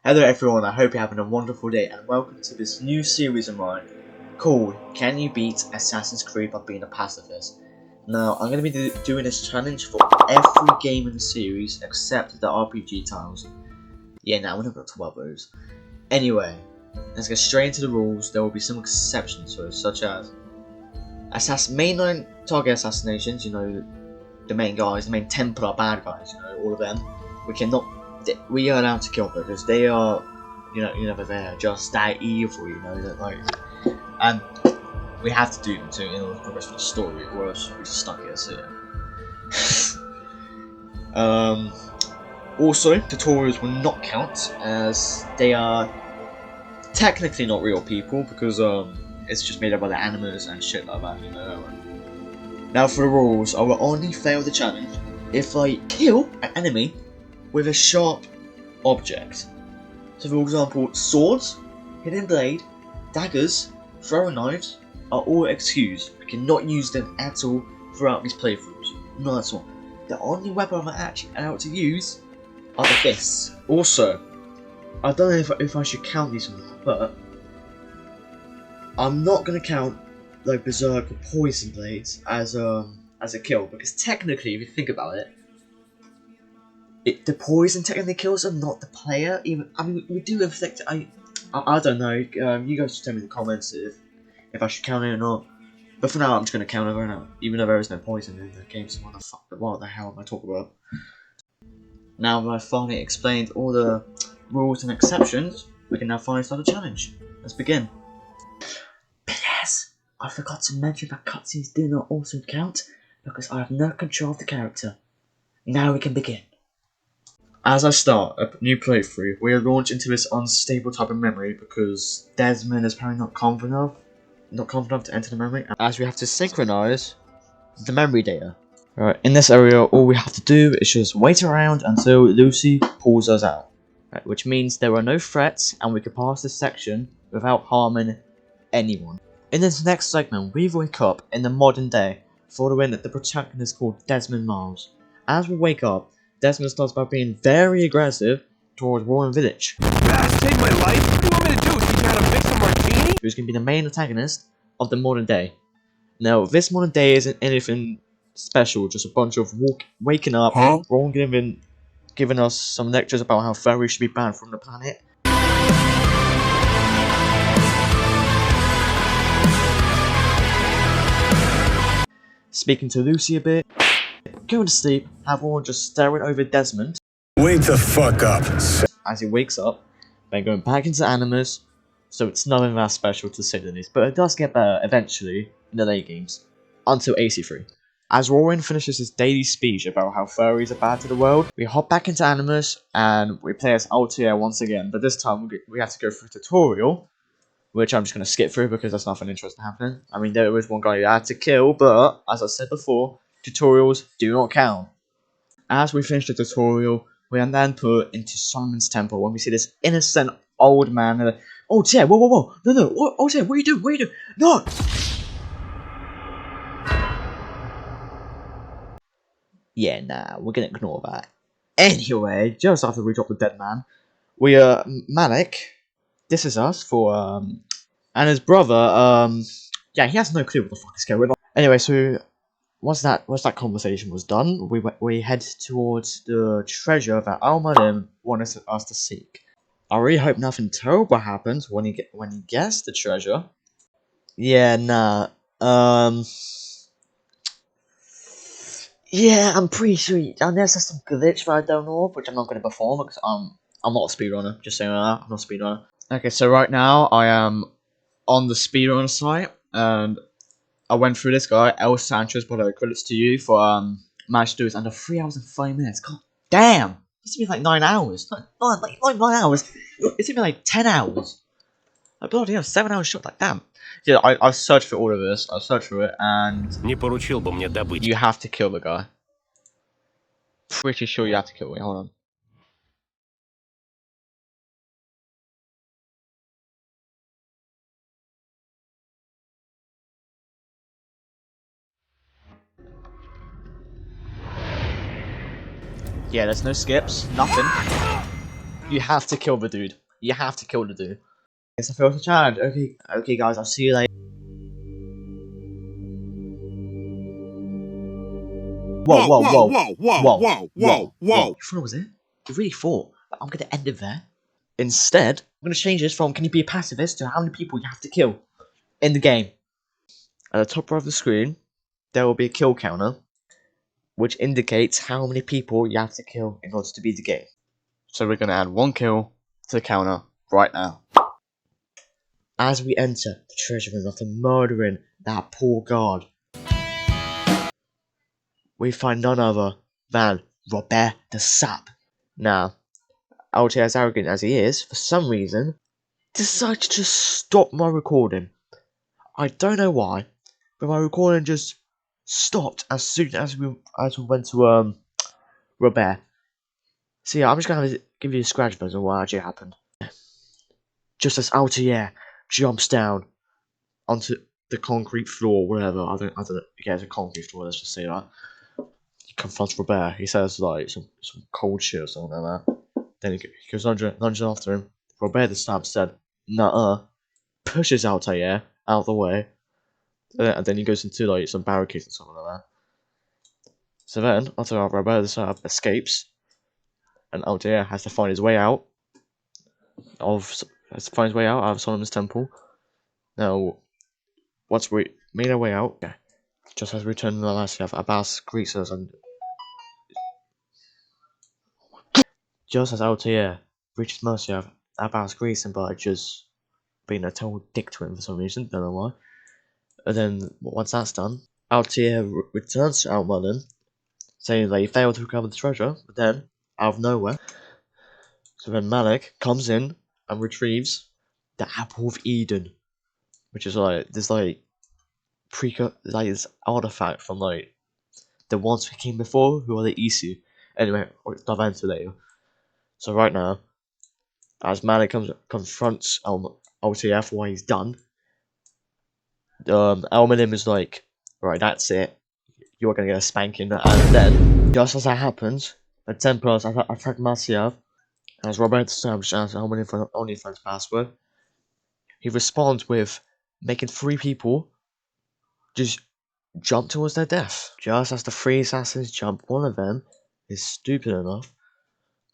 Hello everyone, I hope you're having a wonderful day and welcome to this new series of mine called Can You Beat Assassin's Creed by Being a Pacifist? Now, I'm going to be doing this challenge for every game in the series except the RPG titles. Yeah, now we're not going to talk about those. Anyway, let's get straight into the rules. There will be some exceptions to it, such as mainline target assassinations, you know, the main guys, the main Templar bad guys, you know, all of them. We are allowed to kill them because they are, you know, they're just that evil, you know, that like, and we have to do them too in order to progress with the story, or else we're just stuck here. So yeah. Also, tutorials will not count as they are technically not real people because it's just made up by the animals and shit like that, you know. Now for the rules, I will only fail the challenge if I kill an enemy with a sharp object. So for example, swords, hidden blade, daggers, throwing knives are all excused. I cannot use them at all throughout these playthroughs. Not at all. The only weapon I'm actually allowed to use are the fists. Also, I don't know if I should count these or not, but I'm not going to count like Berserk or Poison Blades as a kill, because technically, if you think about it, the poison technically kills them, not the player. Even I mean, we do inflict. I don't know. You guys should tell me in the comments if I should count it or not. But for now, I'm just gonna count it, even though there is no poison in the game. So what the hell am I talking about? Now that I've finally explained all the rules and exceptions, we can now finally start the challenge. Let's begin. P.S. I forgot to mention that cutscenes do not also count because I have no control of the character. Now we can begin. As I start a new playthrough, we are launched into this unstable type of memory because Desmond is apparently not confident enough to enter the memory, as we have to synchronize the memory data. Right, in this area, all we have to do is just wait around until Lucy pulls us out. Right, which means there are no threats and we can pass this section without harming anyone. In this next segment, we wake up in the modern day, following the protagonist called Desmond Miles. As we wake up, Desmond starts by being very aggressive towards Warren Village. Saved my life? What do you want me to do? Teach you how to mix a martini? Who's going to be the main antagonist of the modern day. Now, this modern day isn't anything special, just a bunch of waking up, Ron giving us some lectures about how fairies should be banned from the planet. Speaking to Lucy a bit, going to sleep, have Ron just staring over Desmond. Wake the fuck up. As he wakes up, then going back into Animus, so it's nothing that special to say the least, but it does get better eventually in the late games, until AC3. As Rowan finishes his daily speech about how furries are bad to the world, we hop back into Animus and we play as Altair once again, but this time we have to go through a tutorial, which I'm just going to skip through because there's nothing interesting happening. I mean, there was one guy you had to kill, but as I said before, tutorials do not count. As we finish the tutorial, we are then put into Solomon's Temple when we see this innocent old man. Oh, Tia, whoa, no, oh, Tia, what are you doing, no! Yeah, nah, we're gonna ignore that. Anyway, just after we drop the dead man, we Malik, this is us for and his brother, yeah, he has no clue what the fuck is going on. Anyway, so once that conversation was done, we head towards the treasure that Al-Mualim wanted us to seek. I really hope nothing terrible happens when he gets the treasure. Yeah, nah. Yeah, I'm pretty sure. Unless there's some glitch that I don't know of, which I'm not going to perform because I'm not a speedrunner. Just saying that, I'm not a speedrunner. Okay, so right now I am on the speedrunner site, and I went through this guy, El Sanchez. But credits to you for managed to do this under 3 hours and 5 minutes. God damn, it's been like 9 hours. Not 9 hours. It's been like 10 hours. Like bloody hell, 7 hours short. Like damn. Yeah, I searched for all of this. I searched for it, and you have to kill the guy. Pretty sure you have to kill me. Hold on. Yeah, there's no skips, nothing. You have to kill the dude. You have to kill the dude. It's a first challenge. Okay, guys. I'll see you later. Whoa. You thought it was it? You really thought that I'm gonna end it there? Instead, I'm gonna change this from "Can you be a pacifist?" to "How many people you have to kill in the game." At the top right of the screen, there will be a kill counter, which indicates how many people you have to kill in order to beat the game. So we're gonna add 1 kill to the counter right now. As we enter the treasure room after murdering that poor guard, we find none other than Robert the Sap. Now, Altair, as arrogant as he is, for some reason, decided to stop my recording. I don't know why, but my recording just stopped as soon as we went to Robert. So yeah, I'm just gonna give you a scratch version of what actually happened. Just as Altair jumps down onto the concrete floor, whatever. I don't know. Yeah, it's a concrete floor. Let's just say that. He confronts Robert. He says like some cold shit or something like that. Then he goes lunging after him. Robert the Sap said, "Nuh-uh," pushes Altair out of the way, and then he goes into like some barricades or something like that. So then, after Robert the Sap escapes, and Altair has to find his way out of Solomon's temple. Now, once we made our way out, just as we return to the last chef, Abbas greets us, and just as Altair reaches Mercia, Abbas greets him by just being a total dick to him for some reason, don't know why. And then, once that's done, Altair returns to Al-Mullen, saying that he failed to recover the treasure, but then, out of nowhere, so then Malik comes in and retrieves the Apple of Eden, which is like this this artifact from like the ones who came before, who are the Isu. Anyway, I'll dive into later. So right now, as Malik confronts Altair for what he's done, Almanim is like, right, that's it. You're gonna get a spanking. And then, just as that happens, the Templars attack Marcia. As Robert established as Almanim OnlyFans password, he responds with making 3 people just jump towards their death. Just as the 3 assassins jump, one of them is stupid enough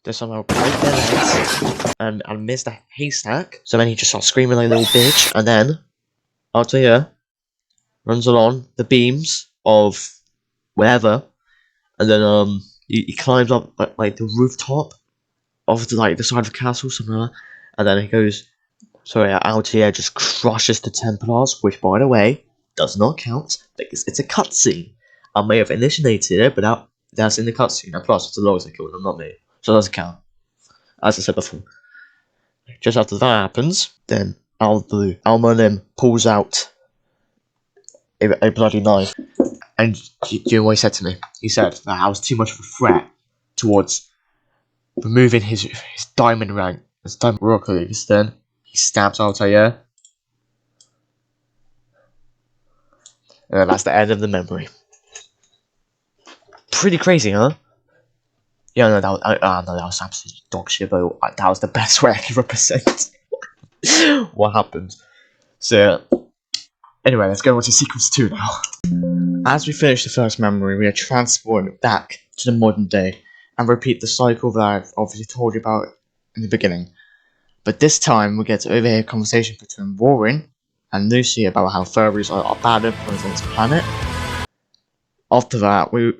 to somehow break their legs and miss the haystack. So then he just starts screaming like a little bitch, and then Altair runs along the beams of wherever, and then he climbs up like the rooftop of the side of the castle, something like that, and then he goes. So yeah, Altair just crushes the Templars, which by the way does not count because it's a cutscene. I may have initiated it, but that's in the cutscene. And plus, it's the logs that killed them, not me, so it doesn't count. As I said before. Just after that happens, then Al-Munim pulls out a bloody knife. And do you know what he said to me? He said that I was too much of a threat towards removing his diamond rank, his diamond rock leagues. Then he stabs Altair. And then that's the end of the memory. Pretty crazy, huh? Yeah, no, that was absolutely dog shit, but that was the best way I could represent what happened. So, anyway, let's go on to sequence 2 now. As we finish the first memory, we are transported back to the modern day and repeat the cycle that I've obviously told you about in the beginning. But this time, we get to overhear a conversation between Warren and Lucy about how furries are bad influence on this planet. After that, we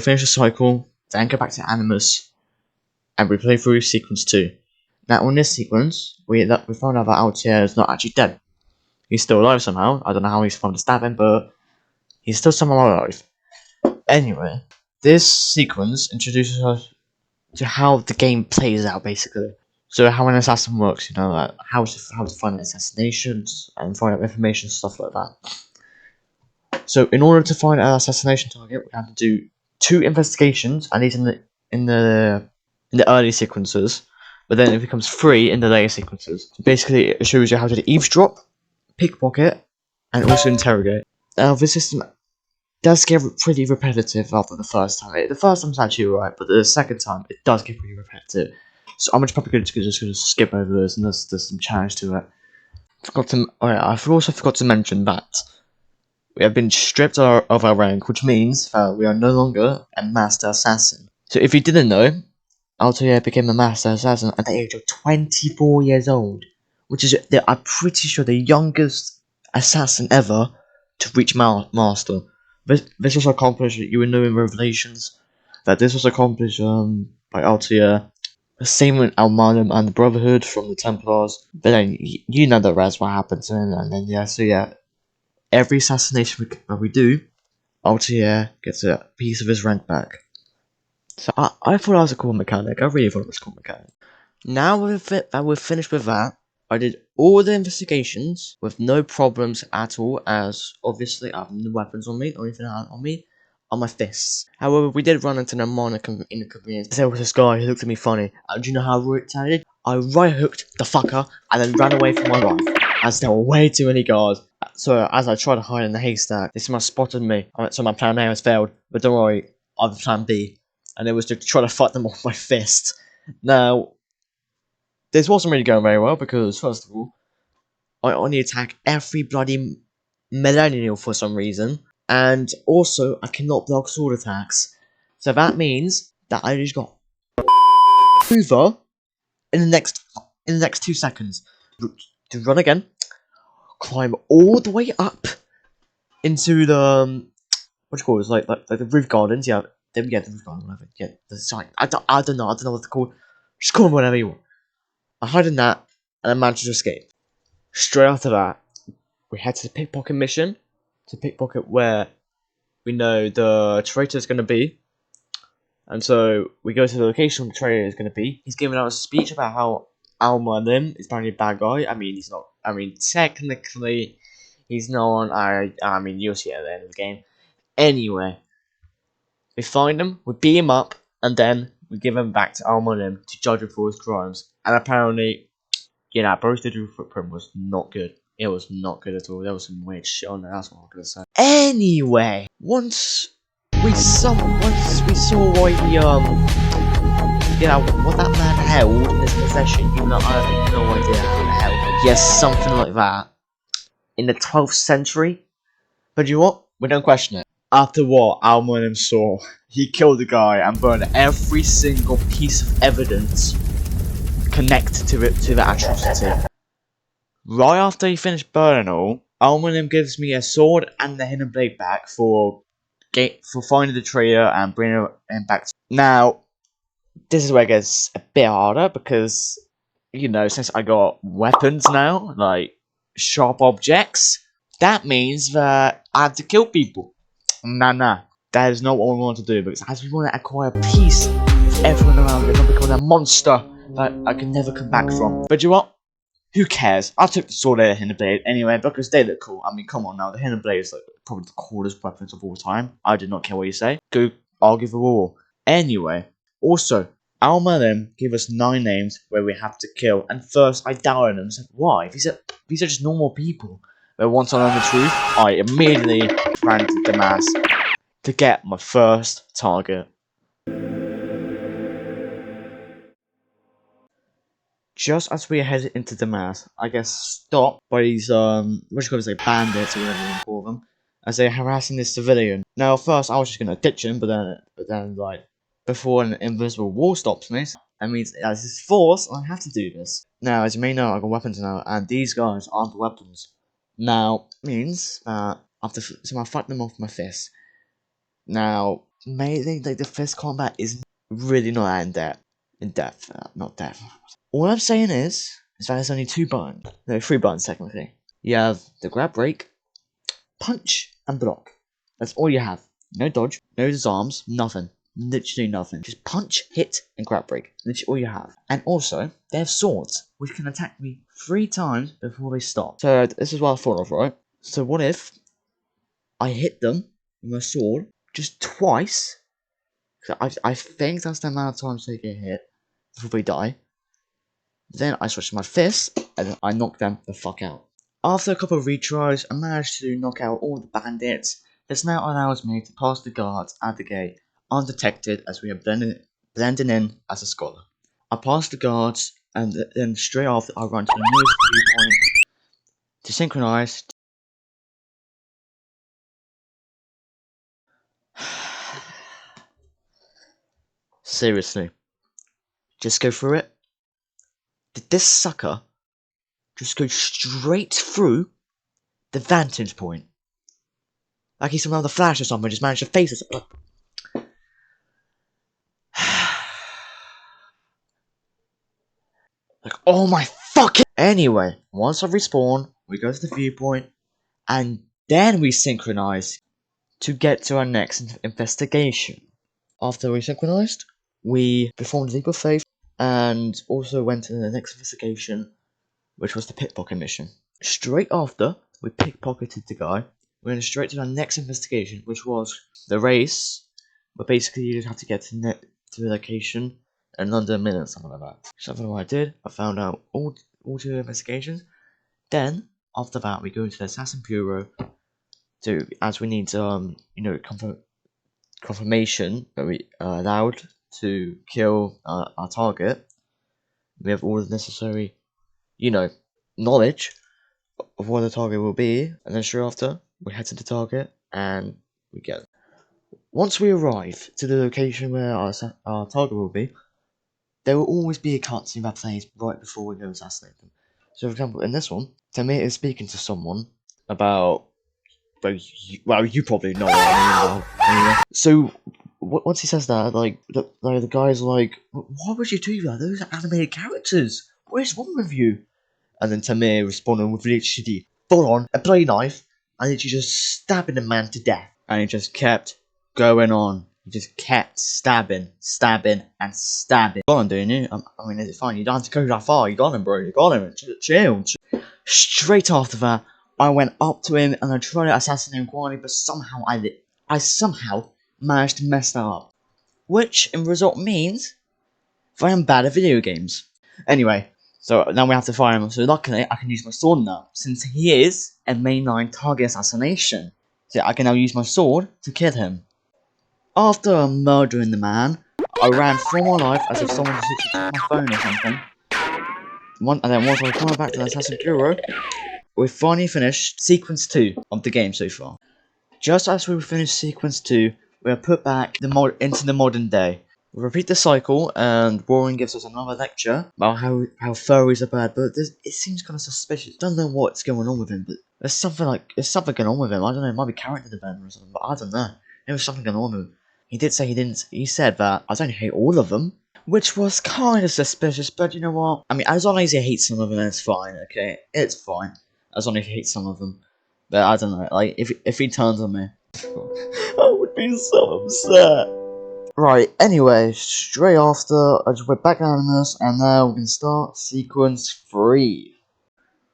finish the cycle, then go back to Animus, and we play through sequence 2. Now, in this sequence, we found out that Altair is not actually dead. He's still alive somehow. I don't know how he's found to stab him, but he's still somehow alive. Anyway, this sequence introduces us to how the game plays out, basically. So how an assassin works, you know, like how to find assassinations and find out information, stuff like that. So in order to find an assassination target, we have to do 2 investigations, and these in the early sequences, but then it becomes 3 in the later sequences. So basically, it shows you how to eavesdrop, pickpocket, and also interrogate. Now, this system does get pretty repetitive after the first time. The first time's actually alright, but the second time, it does get pretty repetitive. So I'm probably just gonna skip over this, and there's some challenge to it. I also forgot to mention that we have been stripped of our rank, which means that we are no longer a master assassin. So if you didn't know, Altair became a master assassin at the age of 24 years old, which is, I'm pretty sure, the youngest assassin ever to reach master. This was accomplished, you will know in Revelations, that this was accomplished by Altair. The same with Almanem and the Brotherhood from the Templars. But then, you know the rest, what happened to him, and then every assassination that we do, Altair gets a piece of his rank back. So I thought that was a cool mechanic. I really thought it was a cool mechanic. Now that we're finished with that, I did all the investigations with no problems at all, as obviously I have no weapons on me or anything on me, on my fists. However, we did run into a minor inconvenience. There was this guy who looked at me funny. Do you know how I retaliated? I right hooked the fucker and then ran away from my life, as there were way too many guards. So as I tried to hide in the haystack, this man spotted me. So my plan A has failed, but don't worry, I have a plan B. And it was to try to fight them off my fist. Now, this wasn't really going very well because, first of all, I only attack every bloody millennial for some reason, and also I cannot block sword attacks. So that means that I just got over in the next 2 seconds. To run again, climb all the way up into the what do you call it? It's like the roof gardens. Yeah, the roof garden, whatever. Yeah, sorry, I don't know what they're called. Just call them whatever you want. I hide in that, and I managed to escape. Straight after that, we head to the pickpocket mission, to pickpocket where we know the traitor is going to be. And so we go to the location where the traitor is going to be. He's giving out a speech about how Al-Mualim is apparently a bad guy. I mean, he's not. I mean, technically, he's not. I mean, you'll see at the end of the game. Anyway, we find him, we beat him up, and then we give him back to Al-Mualim to judge him for his crimes. And apparently, Boris Digital Footprint was not good. It was not good at all. There was some weird shit on there. That's what I'm gonna say. Anyway, once we saw why he what that man held in his possession, I have no idea how the hell. Yes, something like that in the 12th century. But you know what? We don't question it. After what Al-Mualim saw, he killed the guy and burned every single piece of evidence connected to the atrocity. Right after he finished burning all, Al-Mualim gives me a sword and the hidden blade back for finding the traitor and bringing him back. Now, this is where it gets a bit harder because, since I got weapons now, like sharp objects, that means that I have to kill people. Nah, that is not what we want to do, because as we want to acquire peace with everyone around, we're not becoming a monster that I can never come back from. But you know what? Who cares? I took the sword and the hidden blade anyway, because they look cool. I mean, come on now, the hidden blade is like probably the coolest weapons of all time. I did not care what you say. Go argue the war. Anyway, also, Al-Mualim gave us 9 names where we have to kill, and first I doubted them. So why? These are just normal people. But once I learned the truth, I immediately ran to Damas to get my first target. Just as we headed into Damas, I get stopped by these bandits or whatever you call them, as they're harassing this civilian. Now, at first I was just gonna ditch him, but then like before an invisible wall stops me, that means as his force, I have to do this. Now, as you may know, I got weapons now, and these guys aren't the weapons. Now, means that I fight them off with my fist. Now, maybe the fist combat is really not that in depth, not depth. All I'm saying is that there's only 2 buttons, no, 3 buttons technically. You have the grab break, punch, and block. That's all you have. No dodge, no disarms, nothing. Literally nothing. Just punch, hit, and grab break. Literally all you have. And also, they have swords, which can attack me 3 times before they stop. So this is what I thought of, right? So what if I hit them with my sword just twice? I think that's the amount of times they get hit before they die. Then I switch to my fist, and I knock them the fuck out. After a couple of retries, I managed to knock out all the bandits. This now allows me to pass the guards at the gate undetected, as we are blending in as a scholar. I passed the guards, and then straight after I ran to the nearest viewpoint to synchronize. Seriously, just go through it. Did this sucker just go straight through the vantage point? Like he's some other Flash or something, just managed to face us. Like, oh my fucking. Anyway, once I respawn, we go to the viewpoint, and then we synchronize to get to our next investigation. After we synchronized, we performed a leap of faith, and also went to the next investigation, which was the pickpocket mission. Straight after we pickpocketed the guy, we went straight to our next investigation, which was the race, but basically you just have to get to the location in under a minute, something like that. Something what I did, I found out all two investigations. Then after that, we go into the Assassin Bureau as we need confirmation that we are allowed to kill our target. We have all the necessary, knowledge of what the target will be, and then straight after, we head to the target and we get it. Once we arrive to the location where our target will be, there will always be a cutscene that plays right before we go assassinate them. So, for example, in this one, Tamir is speaking to someone about. Well, you probably know what I mean. Anyway. So, once he says that, the guy's like, "Why would you do that? Those are animated characters. What is wrong with you?" And then Tamir responded with literally full on a bloody knife, and literally just stabbing the man to death. And he just kept going on. He just kept stabbing, and stabbing. You got him, didn't you? I mean, it's fine. You don't have to go that far. You got him, bro. You got him. Chill. Straight after that, I went up to him and I tried to assassinate him quietly, but somehow I somehow managed to mess that up. Which, in result, means that I am bad at video games. Anyway, so now we have to fire him. So luckily, I can use my sword now, since he is a mainline target assassination. So I can now use my sword to kill him. After murdering the man, I ran for my life as if someone just literally took my phone or something. And then once I was coming back to the Assassin Bureau, we finally finished Sequence 2 of the game so far. Just as we finished Sequence 2, we are put back into the modern day. We repeat the cycle, and Warren gives us another lecture about how furries are bad, but it seems kind of suspicious. Don't know what's going on with him, but there's something going on with him. I don't know, it might be character development or something, but I don't know. There was something going on with him. He did say he said that I don't hate all of them, which was kind of suspicious, but you know what? I mean, as long as he hates some of them, it's fine, okay? It's fine. As long as he hates some of them. But I don't know, like, if he turns on me, I would be so upset. Right, anyway, straight after, I just went back down on this, and now we can start Sequence 3.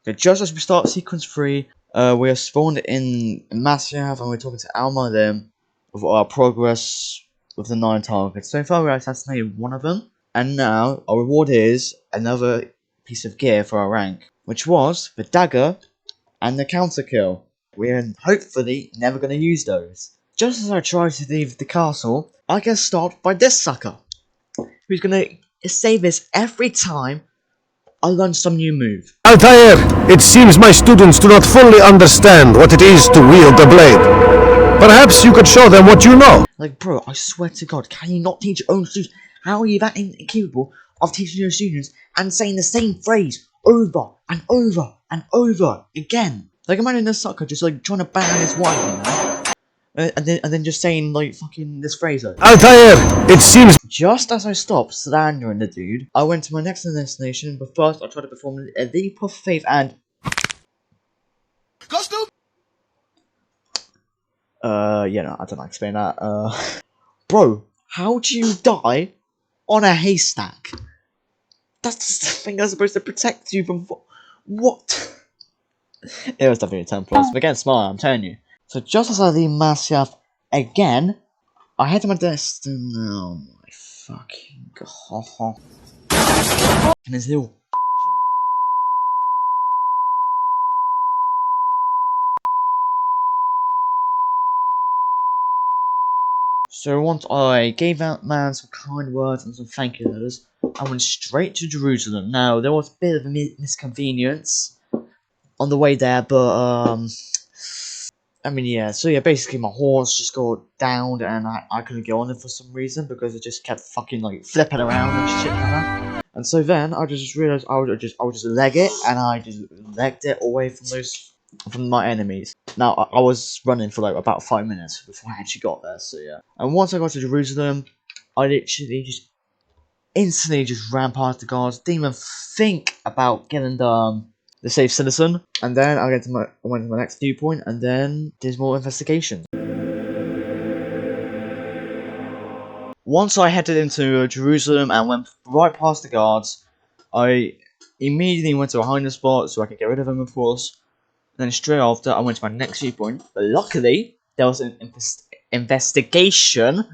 Okay, just as we start Sequence 3, we are spawned in Masyaf, and we're talking to Alma then, of our progress with the 9 targets. So far we assassinated one of them, and now our reward is another piece of gear for our rank, which was the dagger and the counter kill. We're hopefully never going to use those. Just as I try to leave the castle, I get stopped by this sucker, who's going to say this every time I learn some new move. Altair, it seems my students do not fully understand what it is to wield a blade. Perhaps you could show them what you know. Like, bro, I swear to God, can you not teach your own students? How are you that incapable of teaching your students and saying the same phrase over and over and over again? Like, imagine this sucker just like trying to ban his wife, you know? And then just saying like fucking this phrase. Like, Altair, it seems. Just as I stopped slandering the dude, I went to my next destination, but first I tried to perform a leap of faith and. Costume? Yeah, no, I don't know how to explain that. Bro, how do you die on a haystack? That's the thing that's supposed to protect you from what? It was definitely a 10 plus. But again, smart, I'm telling you. So just as I leave Masyaf again, I head to my destination. Oh my fucking god. And his little. So once I gave that man some kind words and some thank you letters, I went straight to Jerusalem. Now, there was a bit of a misconvenience on the way there, but, I mean, yeah, so yeah, basically my horse just got downed and I couldn't get on it for some reason because it just kept fucking, like, flipping around and shit like that. And so then I just realised I would just leg it, and I just legged it away from my enemies. Now, I was running for, like, about 5 minutes before I actually got there, so yeah. And once I got to Jerusalem, I literally just instantly just ran past the guards, didn't even think about getting the safe citizen, and then I went to my next viewpoint, and then there's more investigation. Once I headed into Jerusalem and went right past the guards, I immediately went to a hiding spot so I could get rid of them, of course. Then straight after, I went to my next viewpoint, but luckily there was an investigation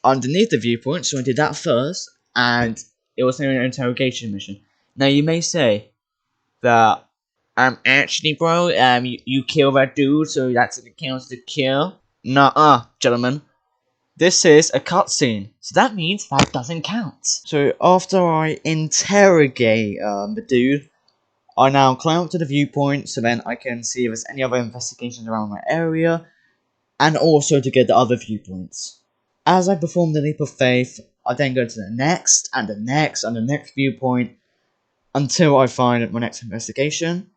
underneath the viewpoint, so I did that first, and it was an interrogation mission. Now you may say that actually, bro, you kill that dude, so that's it counts to kill. Nuh-uh, gentlemen. This is a cutscene, so that means that doesn't count. So after I interrogate the dude, I now climb up to the viewpoint so then I can see if there's any other investigations around my area, and also to get the other viewpoints. As I perform the leap of faith, I then go to the next, and the next, and the next viewpoint, until I find my next investigation,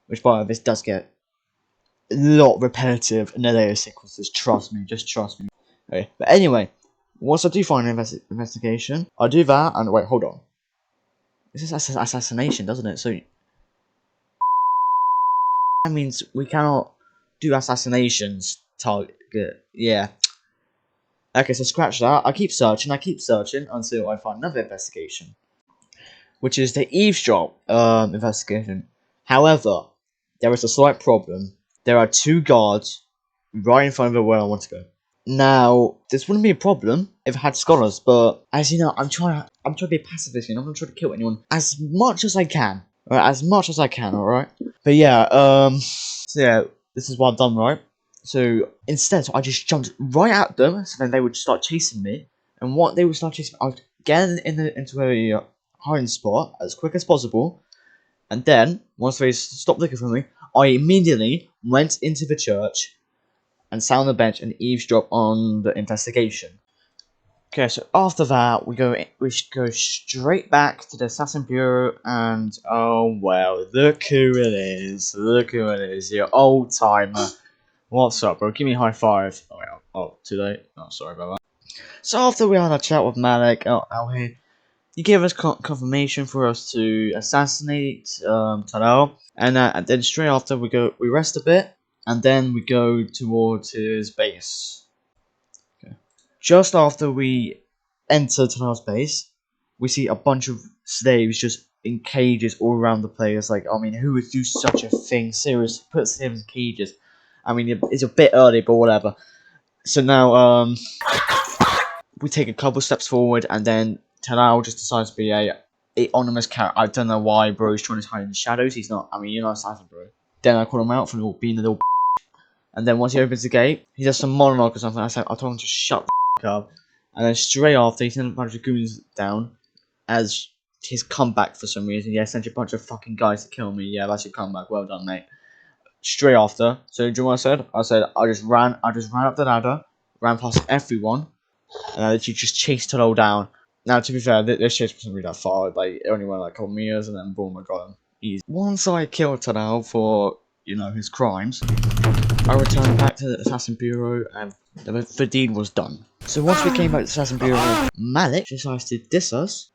which by the way, this does get a lot repetitive in the later sequences, trust me, just trust me. Okay, but anyway, once I do find an investigation, I do that, and wait, hold on. This is assassination, doesn't it? So, that means we cannot do assassinations target, yeah. Okay, so scratch that, I keep searching until I find another investigation, which is the eavesdrop investigation. However, there is a slight problem. There are 2 guards right in front of where I want to go. Now, this wouldn't be a problem if I had scholars, but as you know, I'm trying to be a pacifist, you know, I'm not trying to kill anyone as much as I can. Alright, as much as I can, alright? But yeah, so yeah, this is what I've done, right? So instead, I just jumped right at them, so then they would start chasing me, and what they would start chasing me, I would get into a hiding spot as quick as possible, and then, once they stopped looking for me, I immediately went into the church, and sat on the bench and eavesdrop on the investigation. Okay, so after that, we should go straight back to the Assassin Bureau, and oh well, look who it is, your old timer. What's up, bro? Give me a high five. Oh, wait, oh, too late. Oh, sorry about that. So after we had a chat with Malik out here, he gave us confirmation for us to assassinate Tadao, and then straight after we rest a bit, and then we go towards his base. Okay. Just after we enter Tadao's base, we see a bunch of slaves just in cages all around the place. Like, I mean, who would do such a thing? Seriously, put slaves in cages. I mean, it's a bit early, but whatever. So now, we take a couple steps forward, and then Tadao just decides to be a anonymous character. I don't know why, bro. He's trying to hide in the shadows. He's not. I mean, you're not assassin, bro. Then I call him out for being a little. And then once he opens the gate, he does some monologue or something. I told him to shut the up. And then straight after, he sends a bunch of goons down as his comeback for some reason. Yeah, sent a bunch of fucking guys to kill me. Yeah, that's your comeback. Well done, mate. Straight after. So do you know what I said? I just ran up the ladder, ran past everyone, and I literally just chased Tadao down. Now, to be fair, this chase wasn't really that far. Like, it only went like a couple meters, and then boom, I got him. Easy. Once I killed Tadao for, you know, his crimes, I returned back to the Assassin Bureau, and the deed was done. So once we came back to the Assassin Bureau, Malik decides to diss us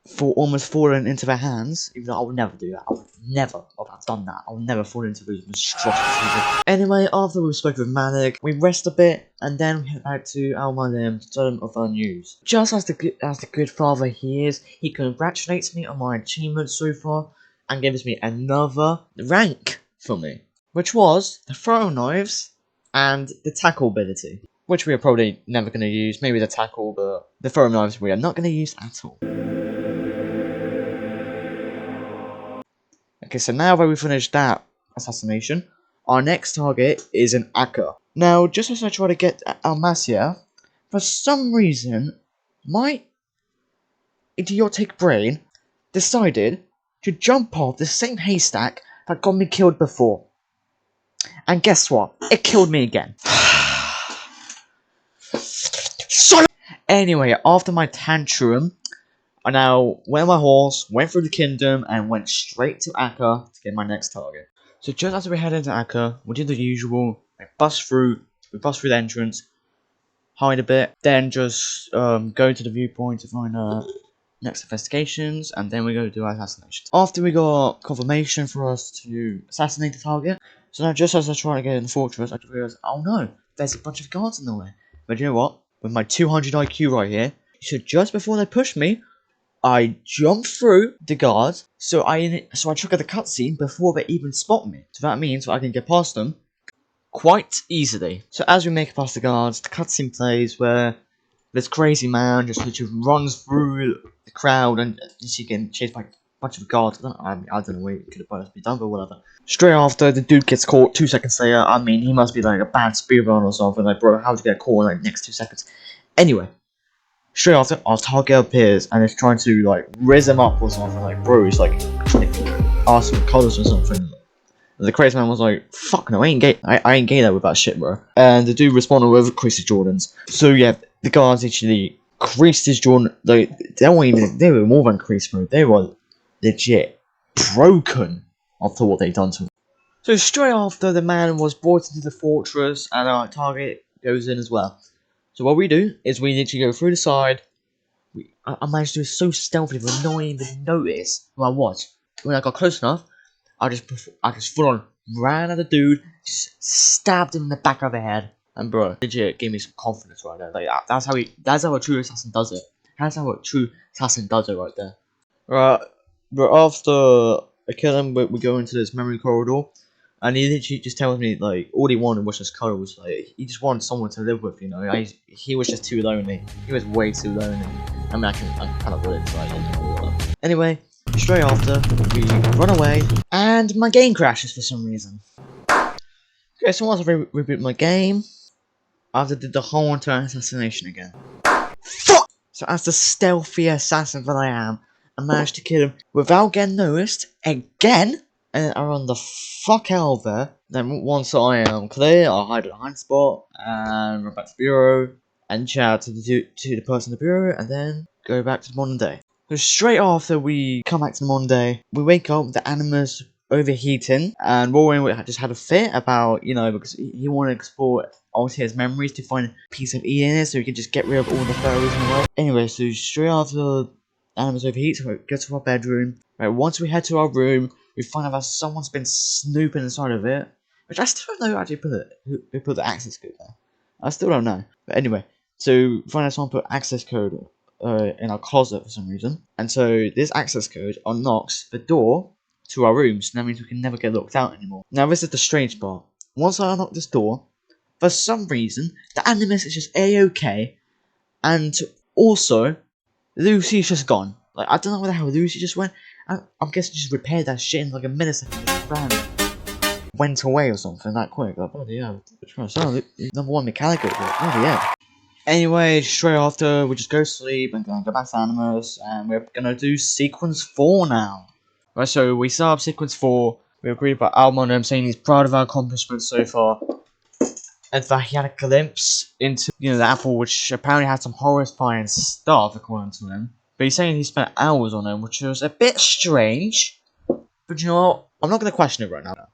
for almost falling into their hands, even though I would never do that. I would never have done that. I would never fall into those monstrosities. Anyway, after we spoke with Malik, we rest a bit, and then we head back to Al-Malim to tell him of our news. Just as the good father he is, he congratulates me on my achievement so far, and gives me another rank for me, which was the throw knives and the tackle ability, which we are probably never going to use. Maybe the tackle, but the throw knives we are not going to use at all. Okay, so now that we've finished that assassination, our next target is an Akka. Now, just as I try to get Almasia, For some reason, my idiotic brain decided to jump off the same haystack that got me killed before. And guess what? It killed me again. Anyway, after my tantrum, I now went on my horse, went through the kingdom, and went straight to Akka to get my next target. So just after we head into Akka, we did the usual, we bust through the entrance, hide a bit, then just go to the viewpoint to find next investigations, and then we go do our assassinations. After we got confirmation for us to assassinate the target, so now just as I try to get in the fortress, I just realized, oh no, there's a bunch of guards in the way. But you know what? With my 200 IQ right here, so just before they pushed me, I jumped through the guards, so I triggered the cutscene before they even spot me. So that means I can get past them quite easily. So as we make it past the guards, the cutscene plays where this crazy man just literally runs through the crowd and you get chased by a bunch of guards. I don't know what it could have possibly done, but whatever. Straight after, the dude gets caught 2 seconds later. I mean, he must be like a bad speedrun or something. Like, bro, how'd you get caught in like next 2 seconds? Anyway, straight after, our target appears and it's trying to like raise him up or something. Like, bro, he's like ask for colors or something. And the crazy man was like, "Fuck no, I ain't gay. I ain't gay that with that shit, bro." And the dude responded with creased Jordans. So yeah, the guards actually creased his Jordan. Like they were more than creased, bro. They were legit broken after what they'd done to him. So straight after, the man was brought into the fortress, and our target goes in as well. So what we do is we literally go through the side. I managed to do it so stealthily that no one even noticed who I was. When I got close enough, I just full on ran at the dude, just stabbed him in the back of the head, and bro, legit gave me some confidence right there. Like that's how a true assassin does it. That's how a true assassin does it right there. Right, but after I kill him, we go into this memory corridor, and he literally just tells me like all he wanted was just cuddles. Like he just wanted someone to live with, you know. He was just too lonely. He was way too lonely. I mean, I kind of relate to that. Anyway. Straight after, we run away, and my game crashes for some reason. Okay, so once I reboot my game, I have to do the whole entire assassination again. Fuck! So as the stealthy assassin that I am, I managed to kill him without getting noticed again, and I run the fuck out of there. Then once I am clear, I hide at a hide spot, and run back to the bureau, and chat to the person in the bureau, and then go back to the modern day. So straight after we come back to the modern day, we wake up, the animus overheating, and Warren just had a fit about, you know, because he wanted to explore Altier's memories to find a piece of E in it, so he could just get rid of all the furries in the world. Anyway, so straight after animus overheats, we go to our bedroom. Right, once we head to our room, we find out that someone's been snooping inside of it, which I still don't know who actually who put the access code there. I still don't know. But anyway, so we find out someone put access code in our closet for some reason, and so this access code unlocks the door to our rooms, and that means we can never get locked out anymore. Now this is the strange part. Once I unlock this door, for some reason the animus is just a-okay, and also Lucy's just gone. Like I don't know where the hell Lucy just went. I'm guessing she just repaired that shit in like a millisecond. Just ran, went away or something that quick. Like, bloody hell, number one mechanic over there. Bloody hell. Anyway, straight after, we just go to sleep and go back to Animus, and we're gonna do sequence 4 now. Right, so we start up sequence 4, we agree about Almond saying he's proud of our accomplishments so far, and that he had a glimpse into, you know, the apple, which apparently had some horrifying stuff, according to him. But he's saying he spent hours on it, which was a bit strange, but you know what, I'm not gonna question it right now.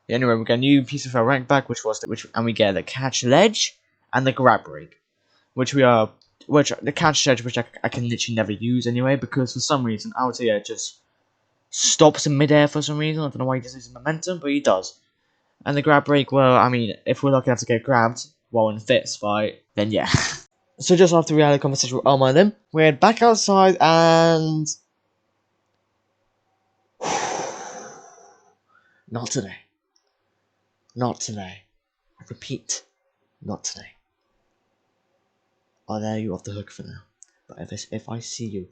Anyway, we get a new piece of our rank back, and we get the catch ledge, and the grab break, which the catch edge, which I can literally never use anyway, because for some reason Altair just stops in midair for some reason. I don't know why he doesn't use momentum, but he does. And the grab break, well, I mean, if we're lucky enough to get grabbed while in a fist fight, then yeah. So just after we had a conversation with Alma and him, we head back outside and not today. Not today. I repeat, not today. I'll let you off the hook for now. But if I see you,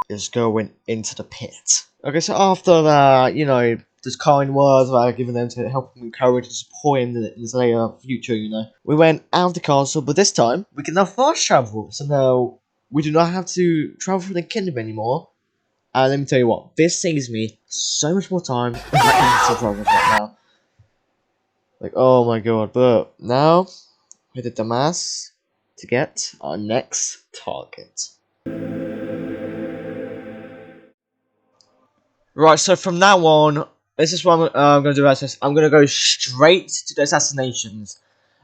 is going into the pit. Okay, so after that, you know, just kind words that I given them to help him encourage and support him in his later future, you know. We went out of the castle, but this time we can now fast travel. So now we do not have to travel through the kingdom anymore. And let me tell you what, this saves me so much more time than my answer progress right now. Like, oh my god, but now we did the mass to get our next target. Right, so from now on, this is what I'm going to do. I'm going to go straight to the assassinations.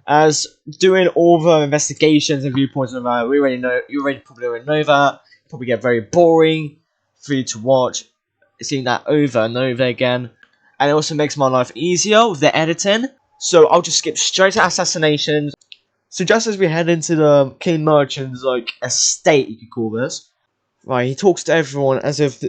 As doing all the investigations and viewpoints of that, we already know, you probably already know that. Probably get very boring for you to watch, seeing that over and over again. And it also makes my life easier with the editing. So I'll just skip straight to assassinations. So just as we head into the King Merchant's like estate, you could call this. Right, he talks to everyone as if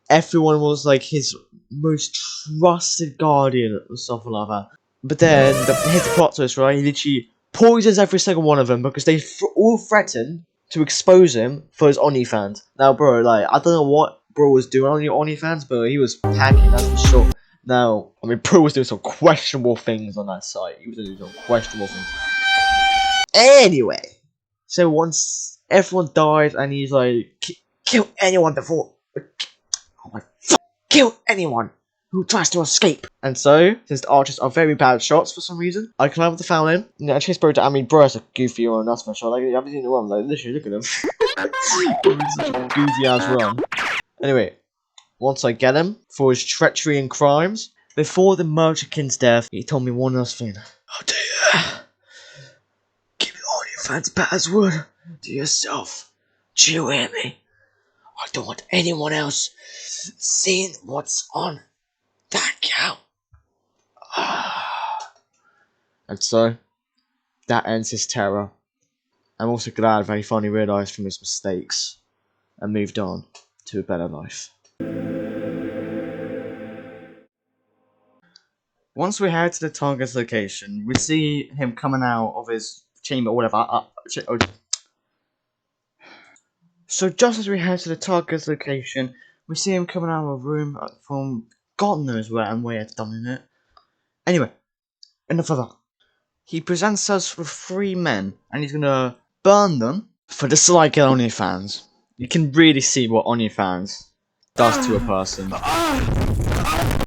everyone was like his most trusted guardian or something like that. But then here's the plot twist, right? He literally poisons every single one of them because they all threatened to expose him for his OnlyFans. Now, bro, like I don't know what bro was doing on your OnlyFans, but he was packing, that's for sure. Now, I mean, bro was doing some questionable things on that site. He was doing some questionable things. Anyway, so once everyone died, and he's like, kill anyone before, kill anyone who tries to escape. And so, since the archers are very bad shots for some reason, I climb up the fountain. You know, I chase bro to, I mean, bro is a goofy one, that's for sure. Like, I've seen the run, like, literally, look at him. Such a goofy ass run. Anyway, once I get him for his treachery and crimes, before the Merchant King's death, he told me one last thing. Oh dear. Keep all your fans' password to yourself. Do you hear me? I don't want anyone else seeing what's on that cow. And so, that ends his terror. I'm also glad that he finally realised from his mistakes and moved on to a better life. Once we head to the target's location, we see him coming out of his chamber or whatever. So just as we head to the target's location, we see him coming out of a room from God knows where and where it's done in it. Anyway, enough of that. He presents us with 3 men, and he's gonna burn them for disliking OnlyFans. You can really see what OnlyFans does to a person.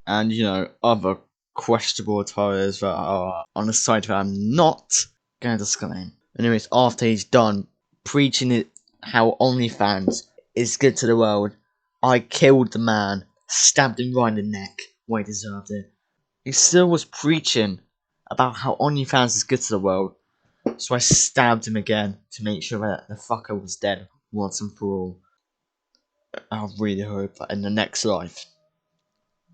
And, you know, other questionable attires that are on the site that I'm not going to disclaim. Anyways, after he's done preaching it, how OnlyFans is good to the world, I killed the man, stabbed him right in the neck, where he deserved it. He still was preaching about how OnlyFans is good to the world, so I stabbed him again to make sure that the fucker was dead once and for all. I really hope that in the next life,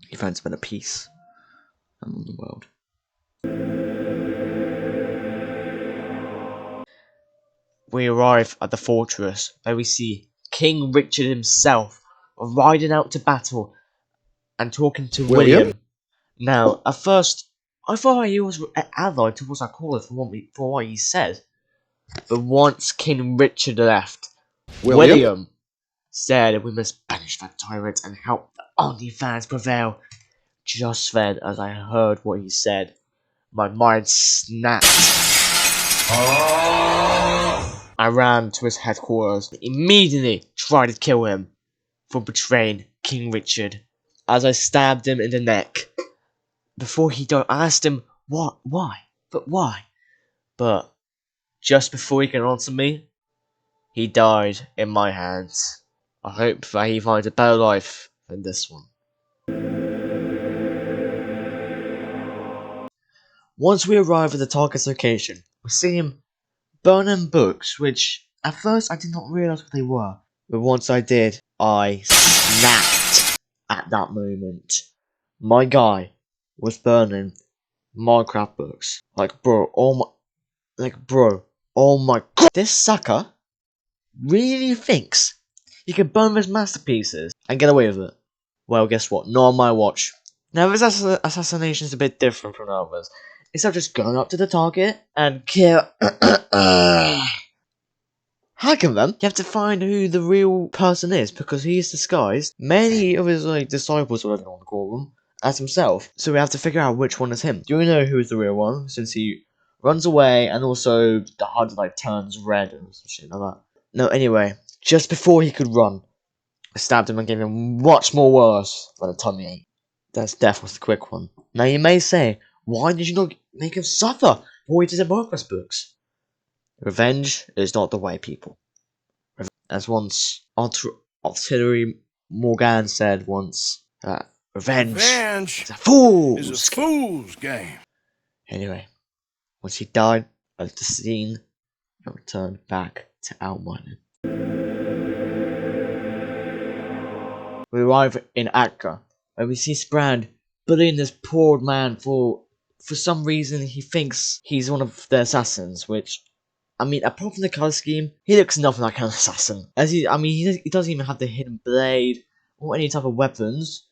he finds better peace in the world. We arrive at the fortress, where we see King Richard himself riding out to battle and talking to William. Now, at first, I thought he was allied towards our caller for what he said. But once King Richard left, William said we must banish that tyrant and help the OnlyFans prevail. Just then, as I heard what he said, my mind snapped. I ran to his headquarters and immediately tried to kill him for betraying King Richard. As I stabbed him in the neck, before he died, I asked him, what? Why? But why? But just before he could answer me, he died in my hands. I hope that he finds a better life than this one. Once we arrive at the target's location, we see him burning books, which at first I did not realise what they were. But once I did, I snapped at that moment. My guy was burning Minecraft books. Like, bro, oh my god. This sucker really thinks he can burn his masterpieces and get away with it. Well, guess what? Not on my watch. Now, this assassination is a bit different from the others. Instead of just going up to the target and kill... hacking them, you have to find who the real person is because he is disguised. Many of his disciples, whatever you want to call them, as himself. So we have to figure out which one is him. Do we know who is the real one, since he runs away and also the HUD like turns red and some shit like that? No, anyway, just before he could run, I stabbed him and gave him much more worse than a tummy ache. That's death was the quick one. Now you may say, why did you not make him suffer for what he did in Marcus books? Revenge is not the way, people. As once Artillery Morgan said once, revenge is a fool's game. Anyway, once he died, I left the scene and returned back to Almine. We arrive in Akka, where we see Sprand bullying this poor old man for some reason he thinks he's one of the assassins, which, I mean, apart from the colour scheme, he looks nothing like an assassin. He doesn't even have the hidden blade or any type of weapons,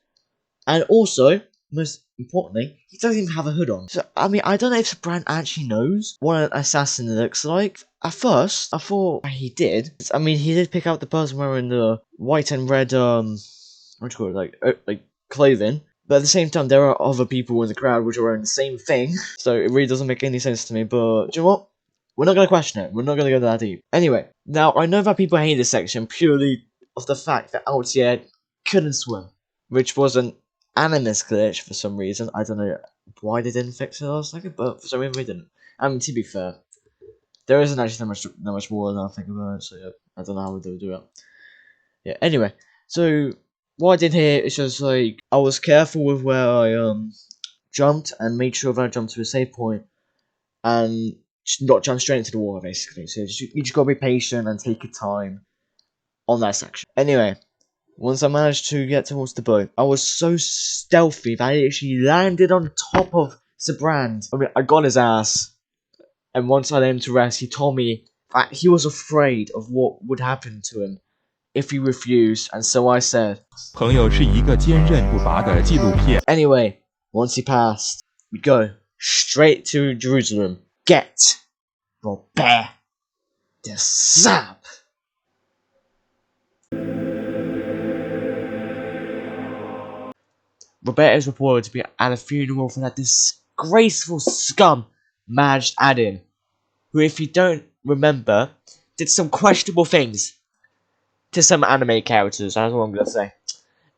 and also, most importantly, he doesn't even have a hood on. So, I mean, I don't know if Sprand actually knows what an assassin looks like. At first, I thought he did. I mean, he did pick out the person wearing the white and red, what do you call it, like clothing. But at the same time, there are other people in the crowd which are wearing the same thing. So it really doesn't make any sense to me. But do you know what? We're not going to question it. We're not going to go that deep. Anyway, now I know that people hate this section purely of the fact that Altier couldn't swim, which was an animus glitch for some reason. I don't know why they didn't fix it last second, but for some reason they didn't. I mean, to be fair, there isn't actually that much more than I think about it. So yeah, I don't know how they'll do it. Yeah. Anyway, so what I did here is just like I was careful with where I jumped and made sure that I jumped to a safe point and just not jump straight into the water basically. So you just gotta be patient and take your time on that section. Anyway, once I managed to get towards the boat, I was so stealthy that I actually landed on top of Sabrand. I mean, I got his ass, and once I laid him to rest, he told me that he was afraid of what would happen to him if he refused, and so I said, 朋友是一个坚韧不拔的纪录片。 Anyway, once he passed, we go straight to Jerusalem. Get Robert de Sab. Robert is reported to be at a funeral for that disgraceful scum, Majd Adin, who, if you don't remember, did some questionable things to some anime characters. That's what I'm gonna say.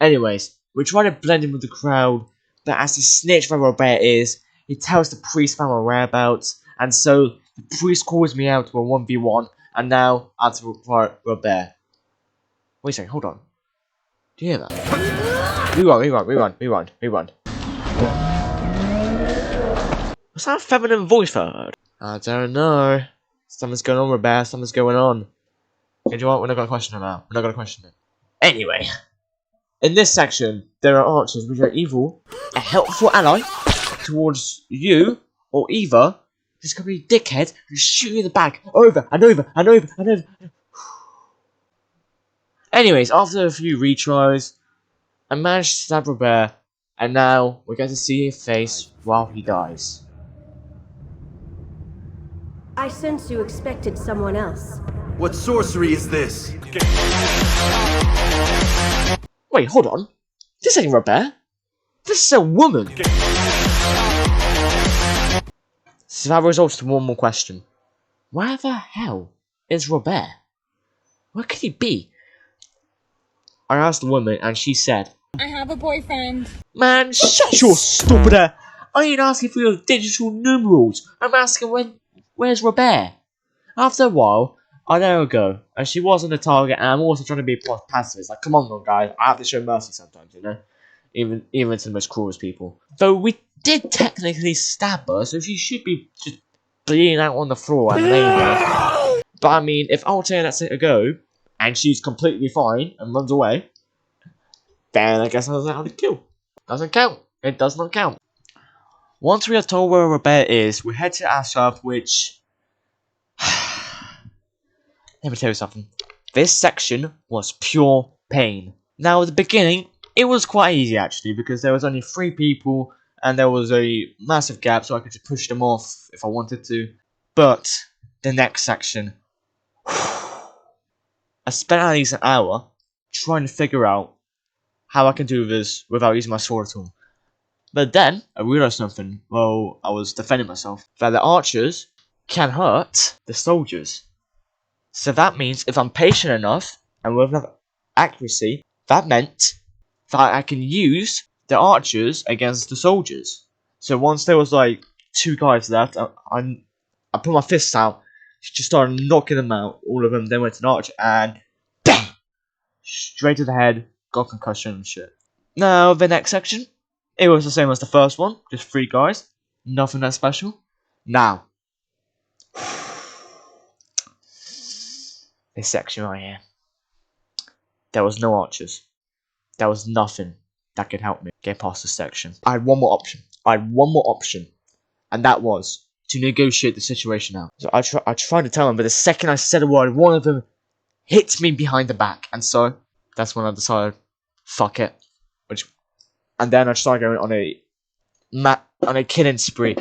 Anyways, we try to blend in with the crowd, but as the snitch that Robert is, he tells the priest about my whereabouts, and so the priest calls me out to a 1v1, and now I have to report Robert. Wait a second, hold on. Do you hear that? Rewind. Was that a feminine voice I heard? I don't know. Something's going on, Robert. Something's going on. Okay, do you know what? We're not going to question him now. We're not going to question it. Anyway, in this section, there are archers which are evil, a helpful ally towards you, or either just going to be a dickhead and shoot you in the back over and over and over and over. Anyways, after a few retries, I managed to stab Robert, and now we get to see his face while he dies. I sense you expected someone else. What sorcery is this? Wait, hold on. This ain't Robert. This is a woman. So that results to one more question. Where the hell is Robert? Where could he be? I asked the woman and she said, I have a boyfriend. Man, shut your stupid ass. I ain't asking for your digital numerals. I'm asking where's Robert? After a while, I let her go, and she wasn't a target, and I'm also trying to be pacifist. Like, come on, guys, I have to show mercy sometimes, you know? Even to the most cruelest people. Though we did technically stab her, so she should be just bleeding out on the floor and laying there. But I mean, if Altair lets it go, and she's completely fine and runs away, then I guess that's how to kill. Doesn't count. It does not count. Once we are told where Robert is, we head to Ashraf, which... Let me tell you something. This section was pure pain. Now, at the beginning, it was quite easy actually, because there was only 3 people, and there was a massive gap, so I could just push them off if I wanted to. But, the next section... I spent at least an hour trying to figure out how I can do this without using my sword at all. But then I realized something while I was defending myself, that the archers can hurt the soldiers. So that means if I'm patient enough and with enough accuracy, that meant that I can use the archers against the soldiers. So once there was like 2 guys left, I put my fists out, just started knocking them out, all of them, then went to an archer, and BAM! Straight to the head, got concussion and shit. Now, the next section, it was the same as the first one, just 3 guys, nothing that special. Now, this section right here, there was no archers. There was nothing that could help me get past this section. I had one more option. And that was to negotiate the situation out. So I tried to tell them, but the second I said a word, one of them hit me behind the back. And so, that's when I decided, fuck it. And then I started going on a killing spree.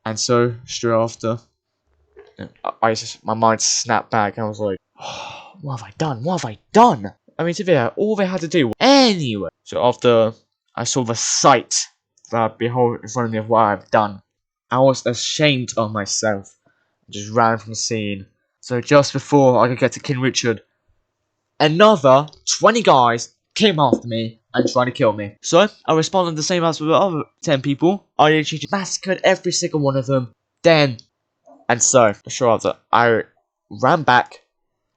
And so, straight after, my mind snapped back and I was like, oh, what have I done? What have I done? I mean, to be fair, all they had to do was anyway. So after I saw the sight that behold in front of me of what I've done, I was ashamed of myself. I just ran from the scene. So just before I could get to King Richard, another 20 guys came after me and tried to kill me. So I responded the same as with the other 10 people. I literally massacred every single one of them. Then, and so, sure after, I ran back,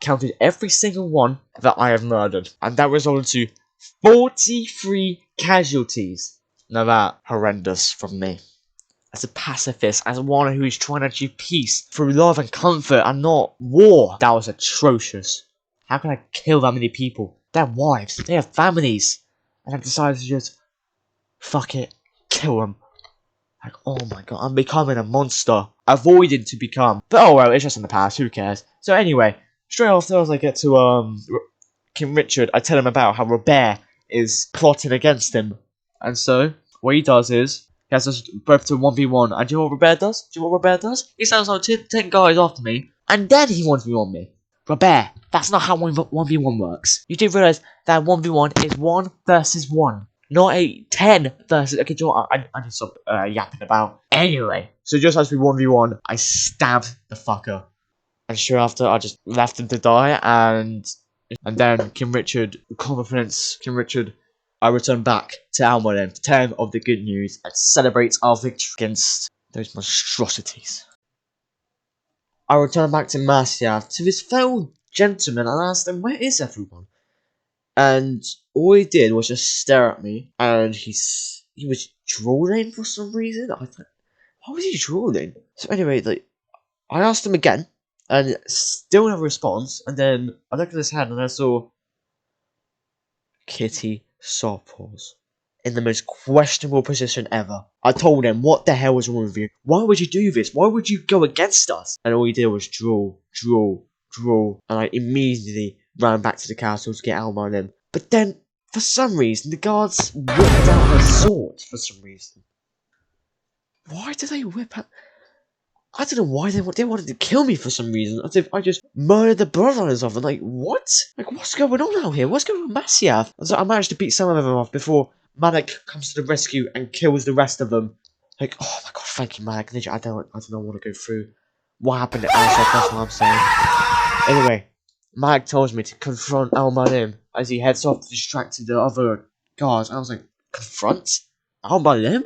counted every single one that I have murdered, and that resulted to 43 casualties. Now that horrendous from me. As a pacifist, as one who is trying to achieve peace through love and comfort and not war, that was atrocious. How can I kill that many people? They have wives, they have families, and I've decided to just fuck it, kill them. Like, oh my god, I'm becoming a monster. Avoiding to become. But oh well, it's just in the past, who cares? So anyway, straight after as I get to King Richard, I tell him about how Robert is plotting against him. And so, what he does is, he has us both to 1v1. And do you know what Robert does? He sends out 10 guys after me, and then he 1v1 me. Robert, that's not how 1v1 works. You do realise that 1v1 is 1 versus 1. Not a 10 versus... Okay, do you know what? I need to stop yapping about. Anyway, so just as we 1v1, I stabbed the fucker. And sure after, I just left him to die, and then King Richard, confidence, King Richard, I return back to Almaden to tell him of the good news and celebrate our victory against those monstrosities. I returned back to Marcia, to his fellow gentleman, and asked him, where is everyone? And all he did was just stare at me, and he was drooling for some reason. I thought, why was he drooling? So anyway, I asked him again, and still no response, and then I looked at his hand and I saw Kitty Sawpaws in the most questionable position ever. I told him, what the hell was wrong with you? Why would you do this? Why would you go against us? And all he did was drool, and I immediately ran back to the castle to get Alma on him. But then, for some reason, the guards whipped out their swords for some reason. Why did they whip out... I don't know why they wanted to kill me for some reason. As if I just murdered the brother or something. Like, what? Like, what's going on out here? What's going on with Masyaf? So I managed to beat some of them off before Malak comes to the rescue and kills the rest of them. Like, oh my god, thank you, Malak. I don't want to go through what happened to Asaf, that's what I'm saying. Anyway, Malak tells me to confront Al-Malim as he heads off to distract the other guards. And I was like, confront? Al-Malim?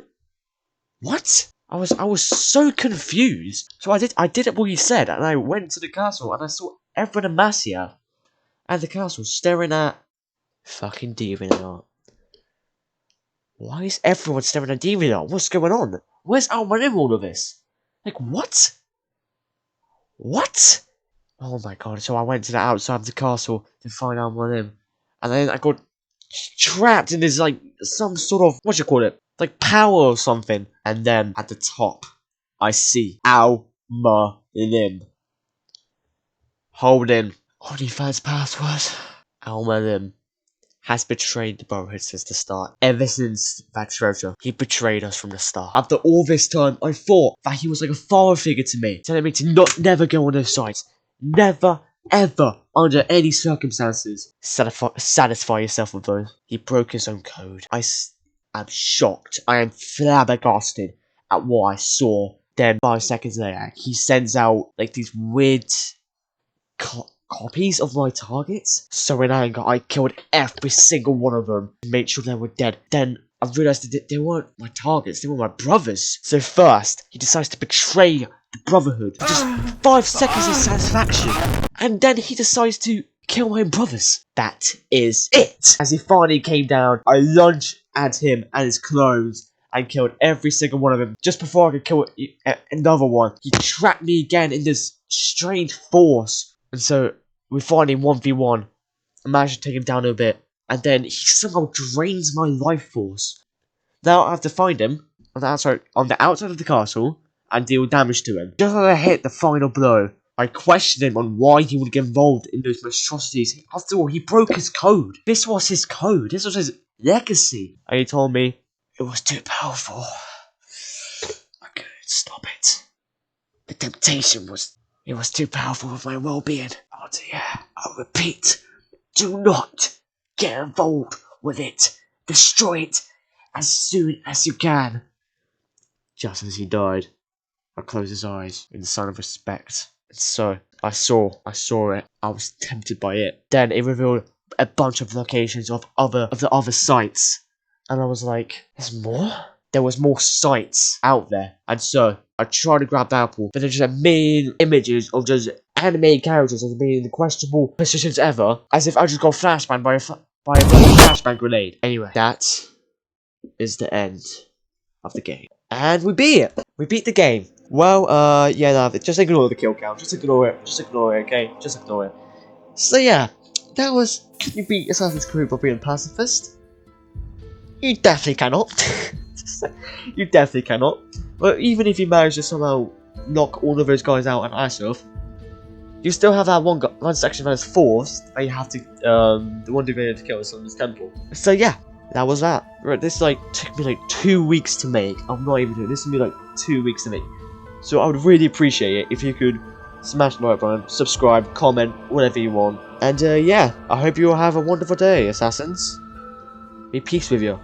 What? I was so confused. So I did what he said, and I went to the castle, and I saw everyone in Masyaf at the castle staring at fucking Deviant. Why is everyone staring at Deviant? What's going on? Where's Alman in all of this? Like, what? What? Oh my god, so I went to the outside of the castle to find Alman, and then I got trapped in this, like, some sort of, what do you call it? Like power or something. And then at the top, I see Al-Malim holding OnlyFans password. Al-Malim has betrayed the Brotherhood since the start. Ever since that treasure, he betrayed us from the start. After all this time, I thought that he was like a father figure to me, telling me to never go on those sites. Never, ever, under any circumstances, satisfy yourself with those. He broke his own code. I'm shocked. I am flabbergasted at what I saw. Then 5 seconds later, he sends out like these weird copies of my targets. So in anger, I killed every single one of them, made sure they were dead. Then I realized that they weren't my targets, they were my brothers. So first, he decides to betray the Brotherhood for just 5 seconds of satisfaction. And then he decides to kill my brothers. That is it. As he finally came down, I lunged at him and his clones and killed every single one of them. Just before I could kill another one, he trapped me again in this strange force. And so we finally 1v1. I managed to take him down a bit. And then he somehow drains my life force. Now I have to find him on the outside of the castle and deal damage to him. Just as I hit the final blow, I questioned him on why he would get involved in those monstrosities. After all, he broke his code. This was his code. This was his legacy. And he told me it was too powerful. I couldn't stop it. The temptation was... It was too powerful for my well-being. Oh dear. I'll repeat. Do not get involved with it. Destroy it as soon as you can. Just as he died, I closed his eyes in a sign of respect. And so, I saw it. I was tempted by it. Then it revealed a bunch of locations of the other sites. And I was like, there's more? There was more sites out there. And so, I tried to grab the apple, but there's just a million images of just animated characters as being in the questionable positions ever, as if I just got flashbanged by a flashbang grenade. Anyway, that is the end of the game. And we beat it! We beat the game. Well, yeah, no, just ignore the kill count. Just ignore it. Just ignore it, okay? Just ignore it. So yeah, that was... You beat Assassin's Creed by being Pacifist? You definitely cannot. You definitely cannot. But even if you manage to somehow knock all of those guys out and yourself, you still have that one section that is forced, that you have to, the one dude you have to kill is on this temple. So yeah, that was that. Right, this took me 2 weeks to make. I'm not even doing this. Took me 2 weeks to make. So I would really appreciate it if you could smash the like button, subscribe, comment, whatever you want. And yeah, I hope you all have a wonderful day, assassins. May peace with you.